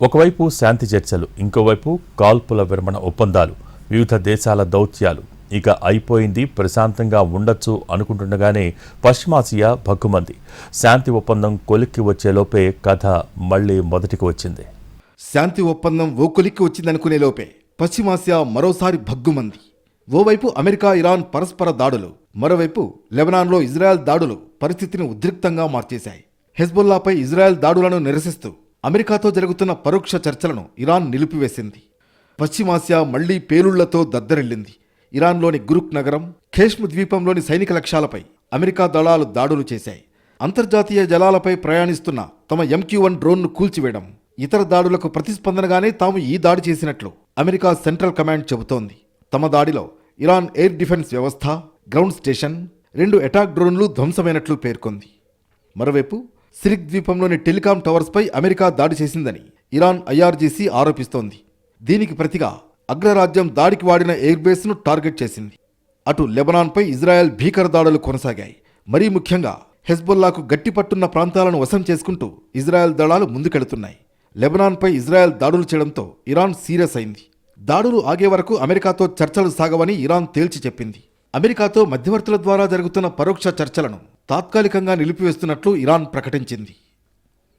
ఒకవైపు శాంతి చర్చలు, ఇంకోవైపు కాల్పుల విరమణ ఒప్పందాలు, వివిధ దేశాల దౌత్యాలు. ఇక అయిపోయింది, ప్రశాంతంగా ఉండొచ్చు అనుకుంటుండగానే పశ్చిమాసియా భగ్గుమంది. శాంతి ఒప్పందం కొలిక్కి వచ్చేలోపే కథ మళ్లీ మొదటికి వచ్చింది. శాంతి ఒప్పందం ఓ కొలిక్కి వచ్చిందనుకునే లోపే పశ్చిమాసియా మరోసారి భగ్గుమంది. ఓవైపు అమెరికా ఇరాన్ పరస్పర దాడులు, మరోవైపు లెబనాన్లో ఇజ్రాయెల్ దాడులు పరిస్థితిని ఉద్రిక్తంగా మార్చేశాయి. హెజ్బొల్లాపై ఇజ్రాయెల్ దాడులను నిరసిస్తూ అమెరికాతో జరుగుతున్న పరోక్ష చర్చలను ఇరాన్ నిలిపివేసింది. పశ్చిమాసియా మళ్లీ పేలుళ్లతో దద్దరిల్లింది. ఇరాన్లోని గురుక్ నగరం, ఖేష్మ్ ద్వీపంలోని సైనిక లక్ష్యాలపై అమెరికా దళాలు దాడులు చేశాయి. అంతర్జాతీయ జలాలపై ప్రయాణిస్తున్న తమ MQ-1 డ్రోన్ను కూల్చివేయడం, ఇతర దాడులకు ప్రతిస్పందనగానే తాము ఈ దాడి చేసినట్లు అమెరికా సెంట్రల్ కమాండ్ చెబుతోంది. తమ దాడిలో ఇరాన్ ఎయిర్ డిఫెన్స్ వ్యవస్థ, గ్రౌండ్ స్టేషన్, 2 అటాక్ డ్రోన్లు ధ్వంసమైనట్లు పేర్కొంది. మరోవైపు సిరిక్ ద్వీపంలోని టెలికాం టవర్స్పై అమెరికా దాడి చేసిందని ఇరాన్ IRGC ఆరోపిస్తోంది. దీనికి ప్రతిగా అగ్రరాజ్యం దాడికి వాడిన ఎయిర్ బేస్ను టార్గెట్ చేసింది. అటు లెబనాన్పై ఇజ్రాయెల్ భీకర దాడులు కొనసాగాయి. మరీ ముఖ్యంగా హెజ్బొల్లాకు గట్టిపట్టున్న ప్రాంతాలను వశం చేసుకుంటూ ఇజ్రాయెల్ దళాలు ముందుకెడుతున్నాయి. లెబనాన్పై ఇజ్రాయెల్ దాడులు చేయడంతో ఇరాన్ సీరియస్ అయింది. దాడులు ఆగే వరకు అమెరికాతో చర్చలు సాగవని ఇరాన్ తేల్చి చెప్పింది. అమెరికాతో మధ్యవర్తుల ద్వారా జరుగుతున్న పరోక్ష చర్చలను తాత్కాలికంగా నిలిపివేస్తున్నట్లు ఇరాన్ ప్రకటించింది.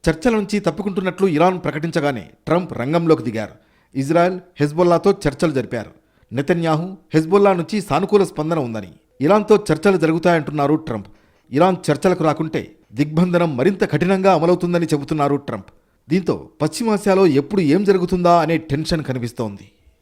చర్చల నుంచి తప్పుకుంటున్నట్లు ఇరాన్ ప్రకటించగానే ట్రంప్ రంగంలోకి దిగారు. ఇజ్రాయెల్, హెజ్బొల్లాతో చర్చలు జరిపారు. నెతన్యాహు, హెజ్బొల్లా నుంచి సానుకూల స్పందన ఉందని ఇరాన్తో చర్చలు జరుగుతాయంటున్నారు ట్రంప్. ఇరాన్ చర్చలకు రాకుంటే దిగ్బంధనం మరింత కఠినంగా అమలవుతుందని చెబుతున్నారు ట్రంప్. దీంతో పశ్చిమాసియాలో ఎప్పుడు ఏం జరుగుతుందా అనే టెన్షన్ కనిపిస్తోంది.